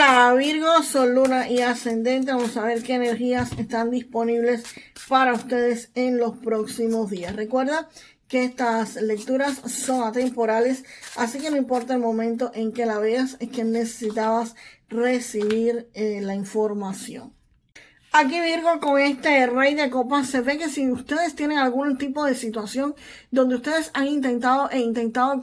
Hola Virgo, Sol, Luna y Ascendente. Vamos a ver qué energías están disponibles para ustedes en los próximos días. Recuerda que estas lecturas son atemporales, así que no importa el momento en que la veas, es que necesitabas recibir la información. Aquí Virgo, con este Rey de Copas, se ve que si ustedes tienen algún tipo de situación donde ustedes han intentado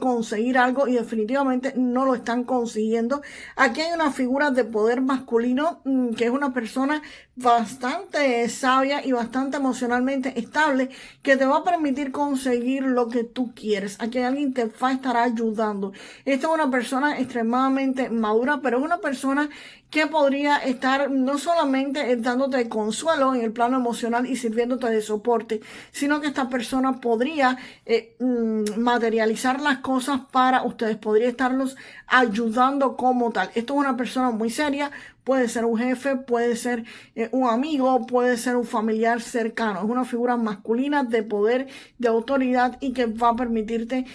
conseguir algo y definitivamente no lo están consiguiendo, aquí hay una figura de poder masculino que es una persona bastante sabia y bastante emocionalmente estable que te va a permitir conseguir lo que tú quieres. Aquí alguien te va a estar ayudando. Esta es una persona extremadamente madura, pero es una persona que podría estar no solamente dándote consuelo en el plano emocional y sirviéndote de soporte, sino que esta persona podría materializar las cosas para ustedes, podría estarlos ayudando como tal. Esto es una persona muy seria, puede ser un jefe, puede ser un amigo, puede ser un familiar cercano. Es una figura masculina de poder, de autoridad y que va a permitirte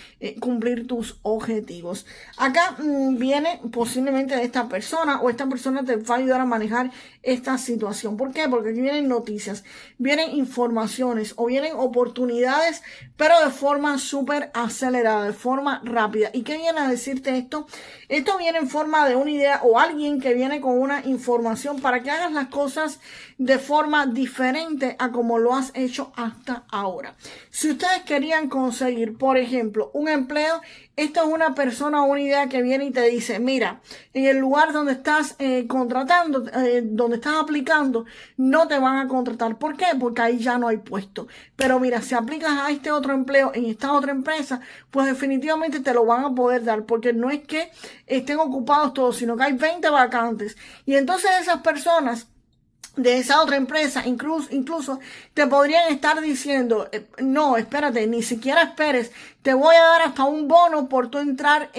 cumplir tus objetivos. Acá viene posiblemente de esta persona o esta persona te va a ayudar a manejar esta situación. ¿Por qué? Porque aquí vienen noticias, vienen informaciones o vienen oportunidades, pero de forma súper acelerada, de forma rápida. ¿Y qué viene a decirte esto? Esto viene en forma de una idea o alguien que viene con una información para que hagas las cosas de forma diferente a como lo has hecho hasta ahora. Si ustedes querían conseguir, por ejemplo, un empleo, esto es una persona o una idea que viene y te dice, mira, en el lugar donde estás contratando, donde estás aplicando, no te van a contratar. ¿Por qué? Porque ahí ya no hay puesto. Pero mira, si aplicas a este otro empleo en esta otra empresa, pues definitivamente te lo van a poder dar, porque no es que estén ocupados todos, sino que hay 20 vacantes. Y entonces esas personas de esa otra empresa, incluso te podrían estar diciendo, no, espérate, ni siquiera esperes, te voy a dar hasta un bono por tu entrar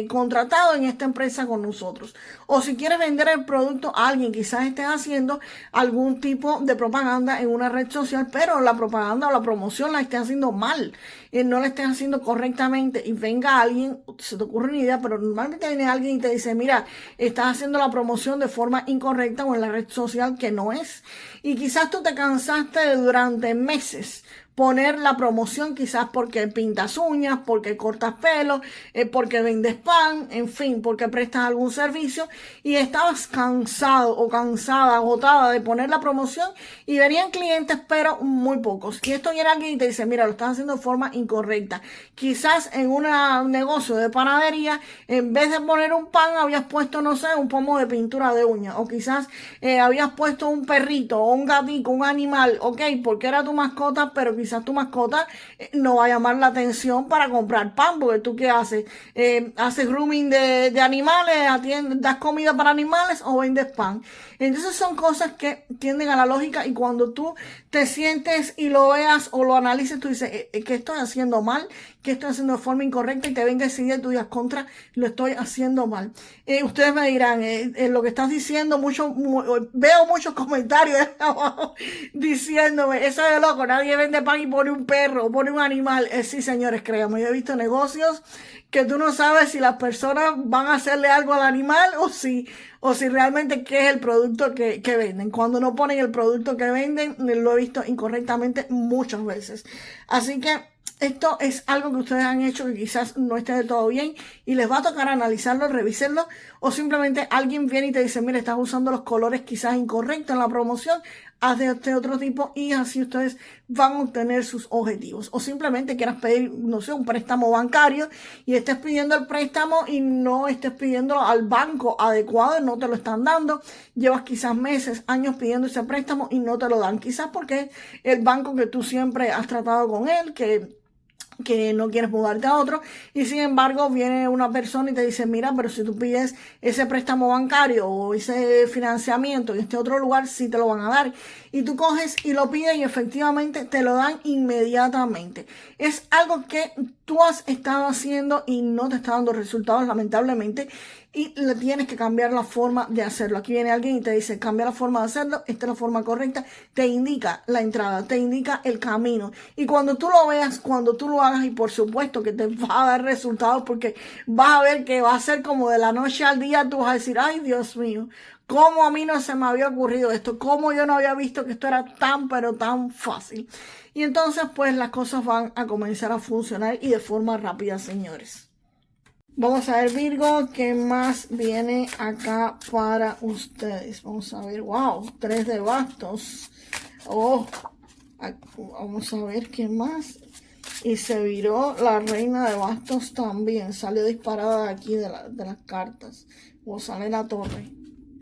contratado en esta empresa con nosotros. O si quieres vender el producto a alguien, quizás estés haciendo algún tipo de propaganda en una red social, pero la propaganda o la promoción la estés haciendo mal, no la estés haciendo correctamente y venga alguien, se te ocurre una idea, pero normalmente viene alguien y te dice, mira, estás haciendo la promoción de forma incorrecta o en la red social que no es. Y quizás tú te cansaste de durante meses poner la promoción, quizás porque pintas uñas, porque cortas pelo, porque vendes pan, en fin, porque prestas algún servicio y estabas cansado o cansada, agotada de poner la promoción y venían clientes pero muy pocos. Y esto viene alguien y te dice, mira, lo estás haciendo de forma incorrecta. Quizás en un negocio de panadería, en vez de poner un pan, habías puesto, no sé, un pomo de pintura de uñas. O quizás habías puesto un perrito o un gatito, un animal, ok, porque era tu mascota, pero quizás tu mascota no va a llamar la atención para comprar pan, porque tú qué haces, haces grooming de animales, das comida para animales o vendes pan. Entonces son cosas que tienden a la lógica y cuando tú te sientes y lo veas o lo analices, tú dices, ¿qué estoy haciendo mal? ¿Qué estoy haciendo de forma incorrecta? Y te venga esa idea y tú digas, contra, lo estoy haciendo mal. Ustedes me dirán, lo que estás diciendo, veo muchos comentarios abajo diciéndome, eso es de loco, nadie vende pan y pone un perro o pone un animal. Sí, señores, créanme, yo he visto negocios que tú no sabes si las personas van a hacerle algo al animal o si realmente qué es el producto que venden. Cuando no ponen el producto que venden, lo he visto incorrectamente muchas veces. Así que esto es algo que ustedes han hecho que quizás no esté del todo bien y les va a tocar analizarlo, revisarlo o simplemente alguien viene y te dice, mira, estás usando los colores quizás incorrectos en la promoción, haz de este otro tipo y así ustedes van a obtener sus objetivos. O simplemente quieras pedir, no sé, un préstamo bancario y estés pidiendo el préstamo y no estés pidiéndolo al banco adecuado, no te lo están dando. Llevas quizás meses, años pidiendo ese préstamo y no te lo dan. Quizás porque el banco que tú siempre has tratado con él, que no quieres mudarte a otro y sin embargo viene una persona y te dice, mira, pero si tú pides ese préstamo bancario o ese financiamiento en este otro lugar, sí te lo van a dar. Y tú coges y lo pides y efectivamente te lo dan inmediatamente. Es algo que tú has estado haciendo y no te está dando resultados, lamentablemente. y le tienes que cambiar la forma de hacerlo. Aquí viene alguien y te dice, cambia la forma de hacerlo, esta es la forma correcta, te indica la entrada, te indica el camino. Y cuando tú lo veas, cuando tú lo hagas, y por supuesto que te va a dar resultados, porque vas a ver que va a ser como de la noche al día, tú vas a decir, ay Dios mío, ¿cómo a mí no se me había ocurrido esto? ¿Cómo yo no había visto que esto era tan, pero tan fácil? Y entonces, pues, las cosas van a comenzar a funcionar y de forma rápida, señores. Vamos a ver, Virgo, ¿qué más viene acá para ustedes? Vamos a ver, wow, 3 de bastos. Oh, vamos a ver qué más. Y se viró la reina de bastos también. Salió disparada de aquí de las cartas. O sale la torre.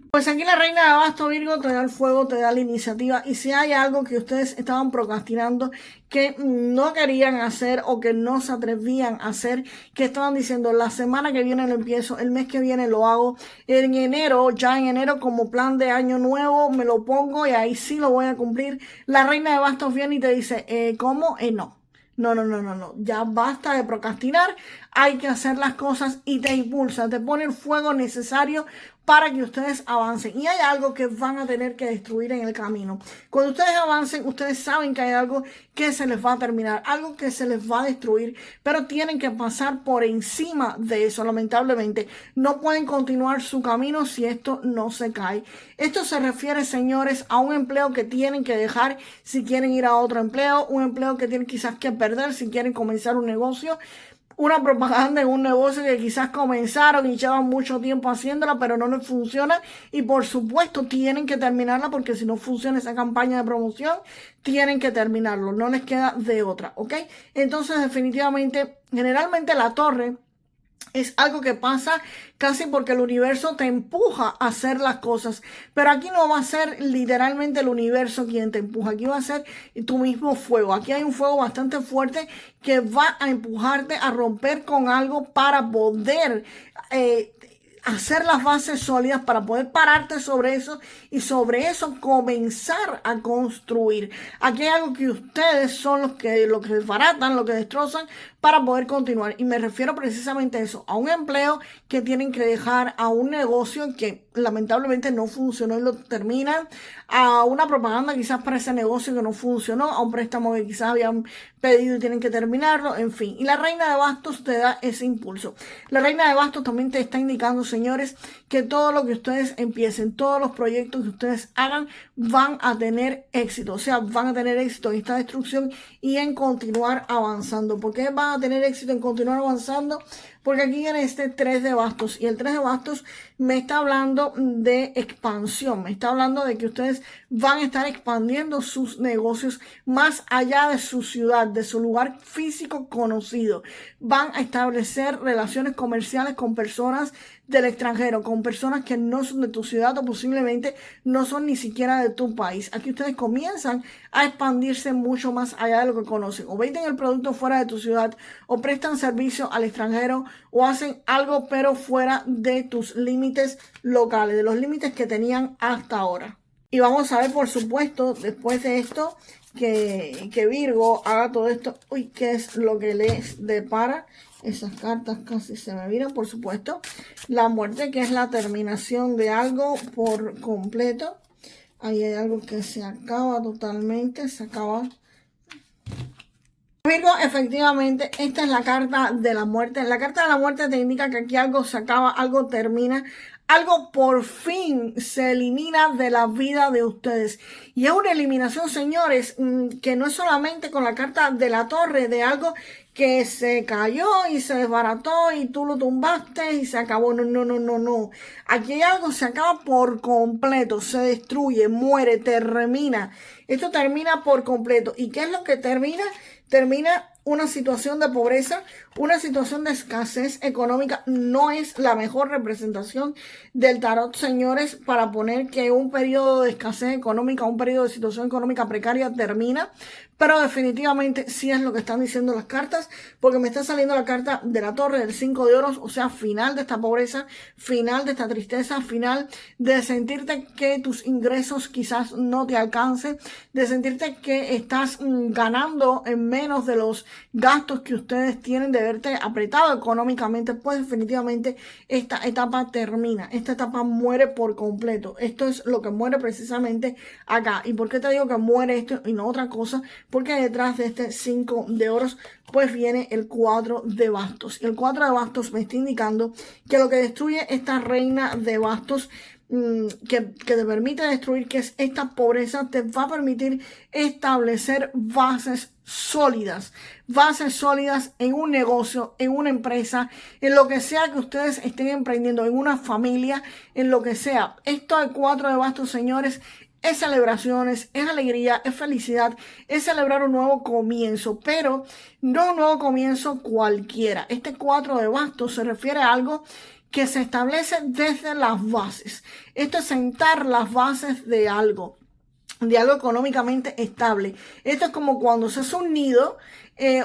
Pues aquí la reina de bastos, Virgo, te da el fuego, te da la iniciativa. Y si hay algo que ustedes estaban procrastinando, que no querían hacer o que no se atrevían a hacer, que estaban diciendo, la semana que viene lo empiezo, el mes que viene lo hago, en enero, ya en enero como plan de año nuevo, me lo pongo y ahí sí lo voy a cumplir. La reina de bastos viene y te dice, ¿cómo? No. No. Ya basta de procrastinar. Hay que hacer las cosas y te impulsa, te pone el fuego necesario para que ustedes avancen. Y hay algo que van a tener que destruir en el camino. Cuando ustedes avancen, ustedes saben que hay algo que se les va a terminar, algo que se les va a destruir, pero tienen que pasar por encima de eso. Lamentablemente, no pueden continuar su camino si esto no se cae. Esto se refiere, señores, a un empleo que tienen que dejar si quieren ir a otro empleo, un empleo que tienen quizás que perder si quieren comenzar un negocio, una propaganda en un negocio que quizás comenzaron y llevan mucho tiempo haciéndola, pero no les funciona. Y por supuesto tienen que terminarla, porque si no funciona esa campaña de promoción, tienen que terminarlo. No les queda de otra, ¿ok? Entonces, definitivamente, generalmente la torre es algo que pasa casi porque el universo te empuja a hacer las cosas. Pero aquí no va a ser literalmente el universo quien te empuja. Aquí va a ser tu mismo fuego. Aquí hay un fuego bastante fuerte que va a empujarte a romper con algo para poder hacer las bases sólidas, para poder pararte sobre eso y sobre eso comenzar a construir. Aquí hay algo que ustedes son los que desbaratan, los que destrozan para poder continuar. Y me refiero precisamente a eso, a un empleo que tienen que dejar, a un negocio que lamentablemente no funcionó y lo terminan, a una propaganda quizás para ese negocio que no funcionó, a un préstamo que quizás habían pedido y tienen que terminarlo, en fin. Y la reina de bastos te da ese impulso. La reina de bastos también te está indicando, señores, que todo lo que ustedes empiecen, todos los proyectos que ustedes hagan van a tener éxito. O sea, van a tener éxito en esta destrucción y en continuar avanzando. ¿Por qué van a tener éxito en continuar avanzando? Porque aquí viene este 3 de bastos, y el 3 de bastos me está hablando de expansión, me está hablando de que ustedes van a estar expandiendo sus negocios más allá de su ciudad, de su lugar físico conocido. Van a establecer relaciones comerciales con personas del extranjero, con personas que no son de tu ciudad o posiblemente no son ni siquiera de tu país. Aquí ustedes comienzan a expandirse mucho más allá de lo que conocen. O venden el producto fuera de tu ciudad, o prestan servicio al extranjero, o hacen algo pero fuera de tus límites locales, de los límites que tenían hasta ahora. Y vamos a ver, por supuesto, después de esto, que Virgo haga todo esto. Uy, ¿qué es lo que les depara? Esas cartas casi se me viran, por supuesto. La muerte, que es la terminación de algo por completo. Ahí hay algo que se acaba totalmente, se acaba. Virgo, efectivamente, esta es la carta de la muerte. La carta de la muerte te indica que aquí algo se acaba, algo termina, algo por fin se elimina de la vida de ustedes. Y es una eliminación, señores, que no es solamente con la carta de la torre, de algo que se cayó y se desbarató y tú lo tumbaste y se acabó. No. Aquí hay algo, se acaba por completo, se destruye, muere, termina. Esto termina por completo. ¿Y qué es lo que termina? Termina una situación de pobreza, una situación de escasez económica. No es la mejor representación del tarot, señores, para poner que un periodo de escasez económica, un periodo de situación económica precaria termina, pero definitivamente sí es lo que están diciendo las cartas, porque me está saliendo la carta de la torre del 5 de oros, o sea, final de esta pobreza, final de esta tristeza, final de sentirte que tus ingresos quizás no te alcancen, de sentirte que estás ganando en menos de los gastos que ustedes tienen de verte apretado económicamente, pues definitivamente esta etapa termina. Esta etapa muere por completo. Esto es lo que muere precisamente acá. ¿Y por qué te digo que muere esto y no otra cosa? Porque detrás de este 5 de oros pues viene el 4 de bastos. Y el 4 de bastos me está indicando que lo que destruye esta reina de bastos, que te permite destruir, que es esta pobreza, te va a permitir establecer bases sólidas en un negocio, en una empresa, en lo que sea que ustedes estén emprendiendo, en una familia, en lo que sea. Esto de 4 de bastos, señores, es celebraciones, es alegría, es felicidad, es celebrar un nuevo comienzo, pero no un nuevo comienzo cualquiera. Este 4 de bastos se refiere a algo que se establece desde las bases. Esto es sentar las bases de algo económicamente estable. Esto es como cuando se hace un nido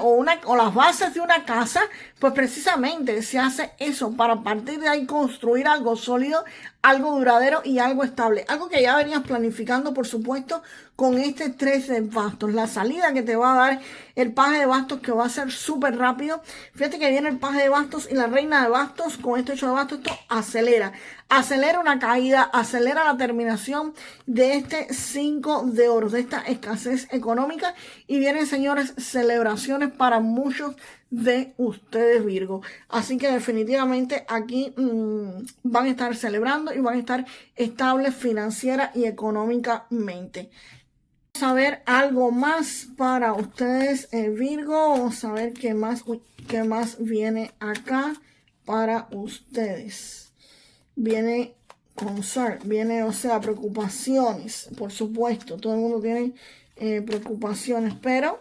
o las bases de una casa, pues precisamente se hace eso para a partir de ahí construir algo sólido, algo duradero y algo estable. Algo que ya venías planificando, por supuesto, con este 3 de bastos. La salida que te va a dar el paje de bastos, que va a ser súper rápido. Fíjate que viene el paje de bastos y la reina de bastos con este 8 de bastos. Esto acelera una caída, acelera la terminación de este 5 de oros, de esta escasez económica. Y vienen, señores, celebraciones para muchos de ustedes, Virgo. Así que definitivamente aquí van a estar celebrando y van a estar estables financiera y económicamente. Vamos a ver algo más para ustedes, Virgo. Vamos a ver qué más viene acá para ustedes. Viene concern, viene, o sea, preocupaciones, por supuesto. Todo el mundo tiene preocupaciones, pero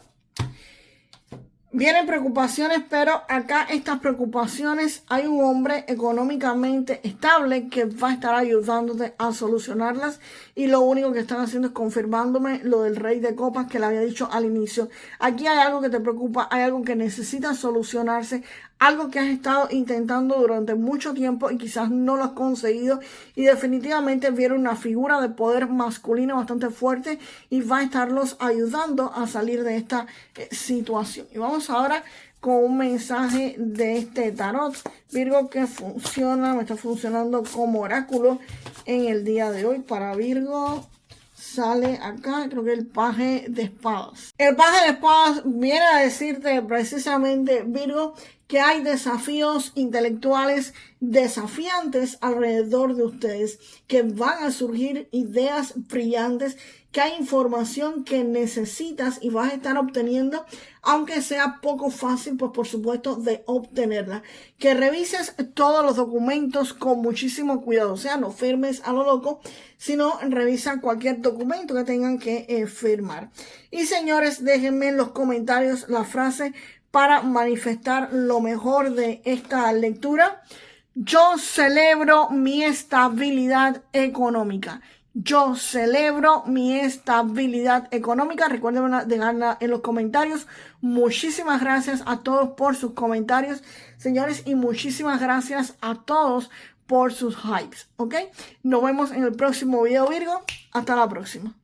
vienen preocupaciones, pero acá estas preocupaciones hay un hombre económicamente estable que va a estar ayudándote a solucionarlas, y lo único que están haciendo es confirmándome lo del rey de copas que le había dicho al inicio. Aquí hay algo que te preocupa, hay algo que necesita solucionarse, algo que has estado intentando durante mucho tiempo y quizás no lo has conseguido, y definitivamente viene una figura de poder masculino bastante fuerte y va a estarlos ayudando a salir de esta situación. Y vamos ahora con un mensaje de este tarot, Virgo, que me está funcionando como oráculo en el día de hoy. Para Virgo sale acá, creo que el paje de espadas. El paje de espadas viene a decirte precisamente, Virgo, que hay desafíos intelectuales desafiantes alrededor de ustedes, que van a surgir ideas brillantes, que hay información que necesitas y vas a estar obteniendo, aunque sea poco fácil, pues por supuesto, de obtenerla. Que revises todos los documentos con muchísimo cuidado, o sea, no firmes a lo loco, sino revisa cualquier documento que tengan que firmar. Y señores, déjenme en los comentarios la frase para manifestar lo mejor de esta lectura. Yo celebro mi estabilidad económica. Yo celebro mi estabilidad económica. Recuerden dejarla en los comentarios. Muchísimas gracias a todos por sus comentarios, señores, y muchísimas gracias a todos por sus hypes, ¿ok? Nos vemos en el próximo video, Virgo. Hasta la próxima.